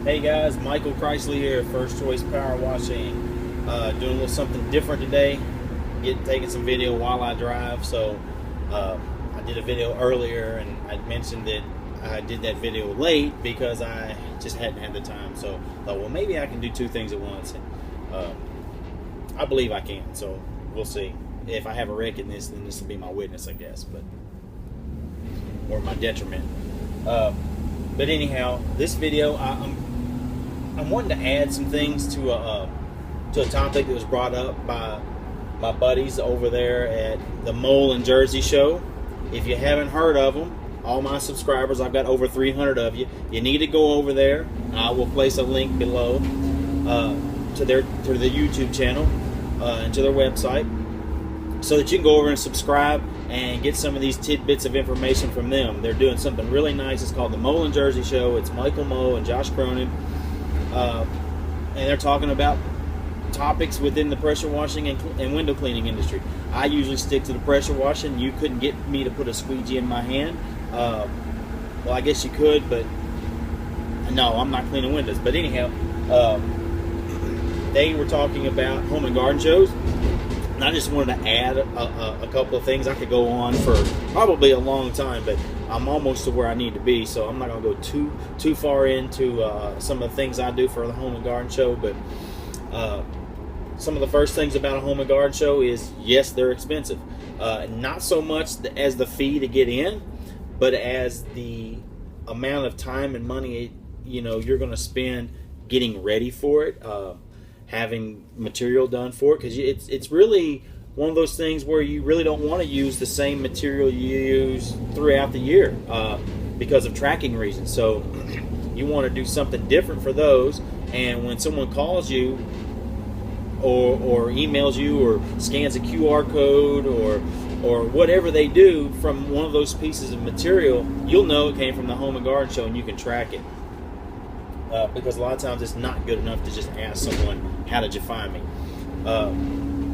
Hey guys, Michael Chrysler here, First Choice Power Washing. Doing a little something different today. Taking some video while I drive. So I did a video earlier, and I mentioned that I did that video late because I just hadn't had the time. So I thought, well, maybe I can do two things at once. And I believe I can. So we'll see. If I have a wreck in this, then this will be my witness, I guess, or my detriment. But anyhow, this video, I'm wanting to add some things to a topic that was brought up by my buddies over there at the Mole and Jersey Show. If you haven't heard of them, all my subscribers, I've got over 300 of you. You need to go over there. I will place a link below to the YouTube channel and to their website, so that you can go over and subscribe and get some of these tidbits of information from them. They're doing something really nice. It's called the Mole and Jersey Show. It's Michael Moe and Josh Cronin. And they're talking about topics within the pressure washing and window cleaning industry. I usually stick to the pressure washing. You couldn't get me to put a squeegee in my hand. Well, I guess you could, but no, I'm not cleaning windows. But anyhow, they were talking about home and garden shows. And I just wanted to add a couple of things. I could go on for probably a long time, but I'm almost to where I need to be, so I'm not going to go too far into some of the things I do for the home and garden show. But some of the first things about a home and garden show is, yes, they're expensive. Not so much as the fee to get in, but as the amount of time and money you're going to spend getting ready for it. Having material done for it, because it's really one of those things where you really don't want to use the same material you use throughout the year because of tracking reasons. So you want to do something different for those. And when someone calls you or emails you or scans a QR code or whatever they do from one of those pieces of material, you'll know it came from the home and garden show, and you can track it. Because a lot of times it's not good enough to just ask someone, how did you find me?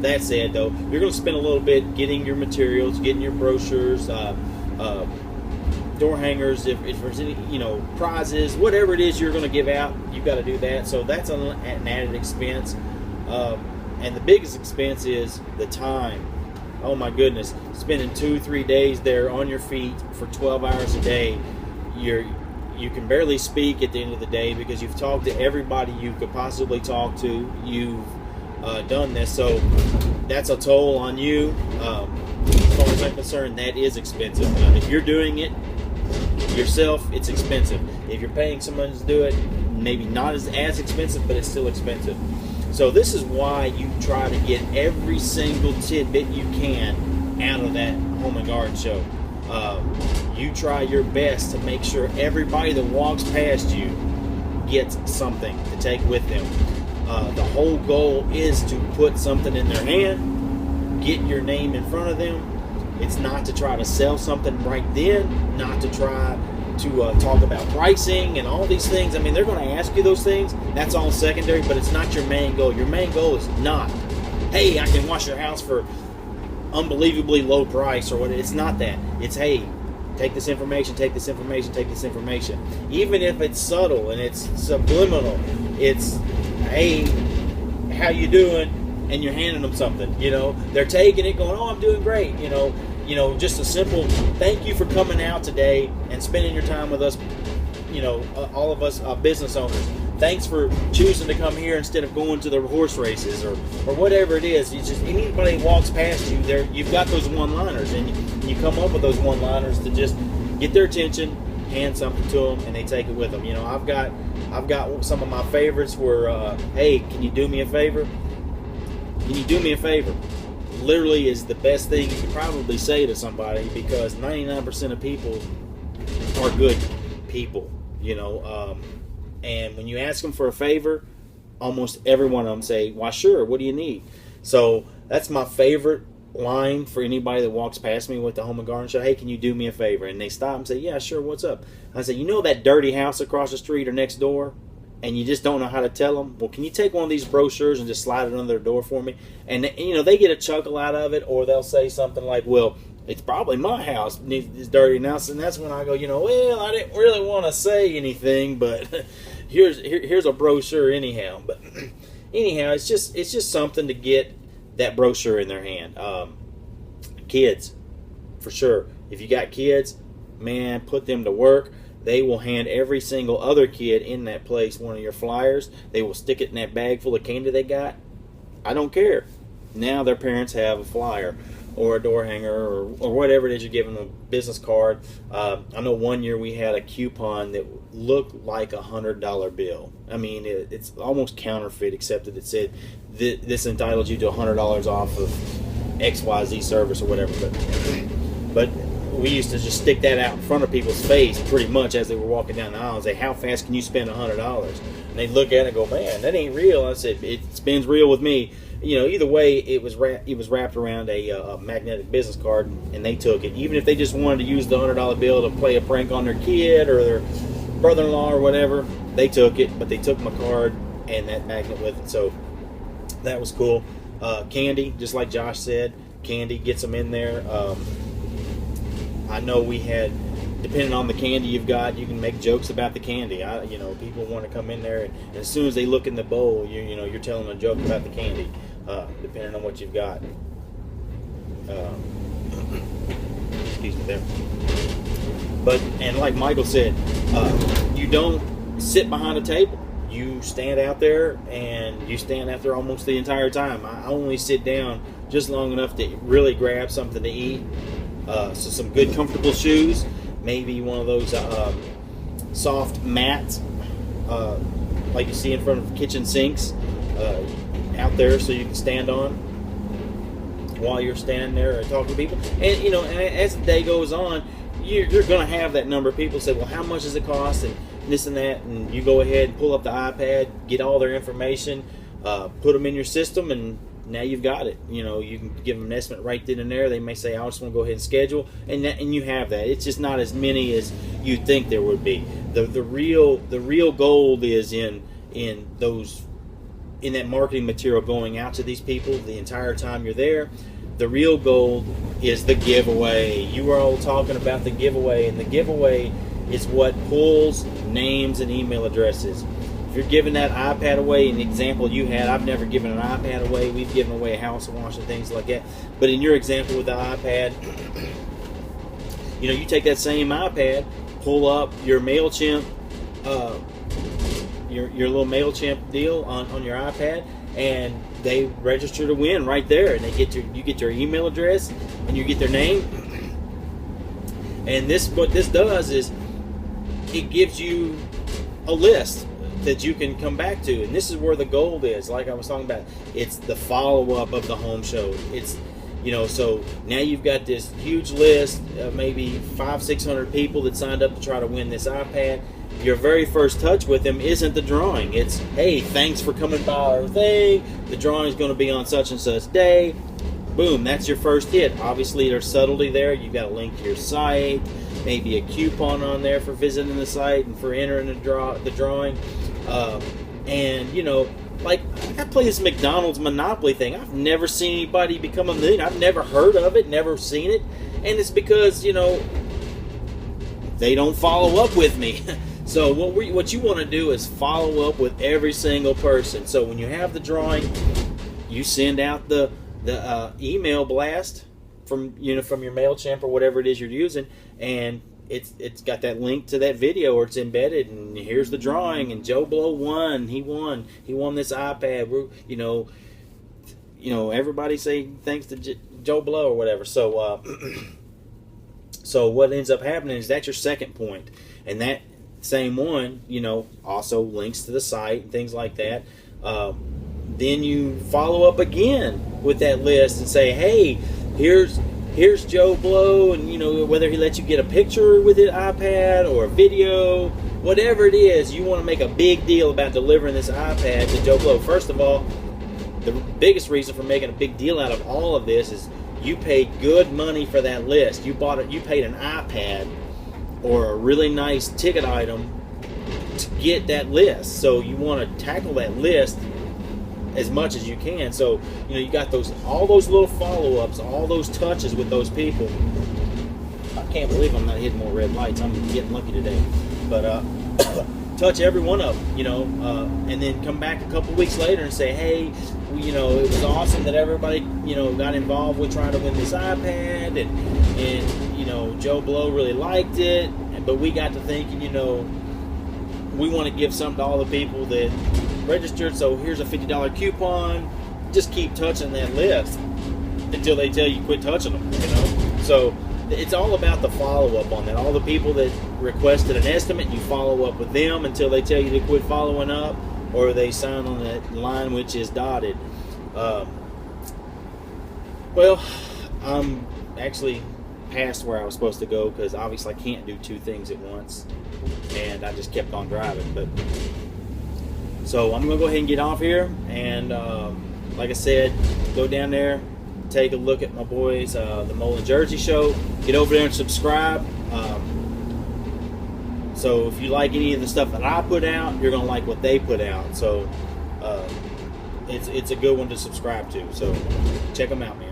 That said, though, you're going to spend a little bit getting your materials, getting your brochures, door hangers, if there's any, prizes, whatever it is you're going to give out, you've got to do that. So that's an added expense. And the biggest expense is the time. Oh my goodness, spending 2-3 days there on your feet for 12 hours a day, you can barely speak at the end of the day because you've talked to everybody you could possibly talk to. You've done this, so that's a toll on you. As far as I'm concerned, that is expensive. If you're doing it yourself, it's expensive. If you're paying someone to do it, maybe not as expensive, but it's still expensive. So this is why you try to get every single tidbit you can out of that home and garden show. You try your best to make sure everybody that walks past you gets something to take with them. The whole goal is to put something in their hand, get your name in front of them. It's not to try to sell something right then, not to try to talk about pricing and all these things. I mean, they're going to ask you those things. That's all secondary, but it's not your main goal. Your main goal is not, hey, I can wash your house for unbelievably low price or what. It's not that. It's, hey, take this information, take this information, take this information. Even if it's subtle and it's subliminal, it's, hey, how you doing? And you're handing them something. They're taking it, going, oh, I'm doing great. Just a simple thank you for coming out today and spending your time with us. All of us business owners. Thanks for choosing to come here instead of going to the horse races or whatever it is. You just, anybody that walks past you, you've got those one-liners, and you come up with those one-liners to just get their attention, hand something to them, and they take it with them. I've got some of my favorites where, hey, can you do me a favor? Can you do me a favor? Literally is the best thing you can probably say to somebody, because 99% of people are good people, and when you ask them for a favor, almost every one of them say, why, sure, what do you need? So that's my favorite line for anybody that walks past me with the home and garden show. Hey, can you do me a favor? And they stop and say, yeah, sure, what's up? I say, that dirty house across the street or next door, and you just don't know how to tell them? Well, can you take one of these brochures and just slide it under their door for me? And they get a chuckle out of it, or they'll say something like, well, it's probably my house needs dirty now. And that's when I go, well, I didn't really want to say anything, but here's a brochure anyhow. But anyhow, it's just something to get that brochure in their hand. Kids, for sure. If you got kids, man, put them to work. They will hand every single other kid in that place one of your flyers. They will stick it in that bag full of candy they got. I don't care. Now their parents have a flyer or a door hanger or whatever it is you're giving them, a business card. I know one year we had a coupon that looked like $100 bill. I mean, it's almost counterfeit, except that it said this entitles you to $100 off of XYZ service or whatever. But we used to just stick that out in front of people's face pretty much as they were walking down the aisle and say, how fast can you spend $100? And they'd look at it and go, man, that ain't real. I said, it spends real with me. You know, either way, it was wrapped around a magnetic business card, and they took it. Even if they just wanted to use the $100 bill to play a prank on their kid or their brother-in-law or whatever, they took it. But they took my card and that magnet with it. So that was cool. Candy, just like Josh said, candy gets them in there. I know we had, depending on the candy you've got, you can make jokes about the candy. People want to come in there, and as soon as they look in the bowl, you're telling them a joke about the candy, depending on what you've got. Excuse me there. But, and like Michael said, you don't sit behind a table. You stand out there, and you stand out there almost the entire time. I only sit down just long enough to really grab something to eat. So some good comfortable shoes, maybe one of those soft mats like you see in front of kitchen sinks out there, so you can stand on while you're standing there and talking to people. And as the day goes on, you're going to have that number of people say, well, how much does it cost, and this and that, and you go ahead and pull up the iPad, get all their information, put them in your system, and now you've got it. You can give them an estimate right then and there. They may say, I just want to go ahead and schedule, and you have that. It's just not as many as you think there would be. The real gold is in that marketing material going out to these people the entire time you're there. The real gold is the giveaway. You were all talking about the giveaway, and the giveaway is what pulls names and email addresses. If you're giving that iPad away, an example you had, I've never given an iPad away. We've given away a house wash and things like that. But in your example with the iPad, you take that same iPad, pull up your MailChimp, your little MailChimp deal on your iPad, and they register to win right there. And you get your email address, and you get their name. And what this does is it gives you a list that you can come back to, and this is where the gold is. Like I was talking about, it's the follow-up of the home show. It's so now you've got this huge list of maybe 500-600 people that signed up to try to win this iPad. Your very first touch with them isn't the drawing. It's, hey, thanks for coming by our thing. The drawing is going to be on such and such day. Boom, that's your first hit. Obviously, there's subtlety there. You've got a link to your site, maybe a coupon on there for visiting the site and for entering the drawing. Like I play this McDonald's Monopoly thing. I've never seen anybody become a millionaire. I've never heard of it, never seen it, and it's because they don't follow up with me. So what you want to do is follow up with every single person. So when you have the drawing, you send out the email blast from your MailChimp or whatever it is you're using, and it's got that link to that video, or it's embedded, and here's the drawing, and Joe Blow won. He won this iPad. Everybody say thanks to Joe Blow or whatever. So so what ends up happening is that's your second point, and that same one also links to the site and things like that. Then you follow up again with that list and say, hey, here's Joe Blow, and whether he lets you get a picture with the iPad or a video, whatever it is, you want to make a big deal about delivering this iPad to Joe Blow. First of all, the biggest reason for making a big deal out of all of this is you paid good money for that list. You paid an iPad or a really nice ticket item to get that list. So you want to tackle that list as much as you can. So you got all those little follow-ups, all those touches with those people. I can't believe I'm not hitting more red lights. I'm getting lucky today. But touch every one of them, and then come back a couple weeks later and say, hey, it was awesome that everybody, got involved with trying to win this iPad, and Joe Blow really liked it, but we got to thinking, we want to give something to all the people that registered, so here's a $50 coupon. Just keep touching that list until they tell you quit touching them, So it's all about the follow-up on that. All the people that requested an estimate, you follow up with them until they tell you to quit following up, or they sign on that line which is dotted. Well, I'm actually past where I was supposed to go because obviously I can't do two things at once, and I just kept on driving. But so I'm gonna go ahead and get off here, and like I said, go down there, take a look at my boys, the Mole and Jersey Show. Get over there and subscribe. So if you like any of the stuff that I put out, you're gonna like what they put out. So it's a good one to subscribe to. So check them out, man.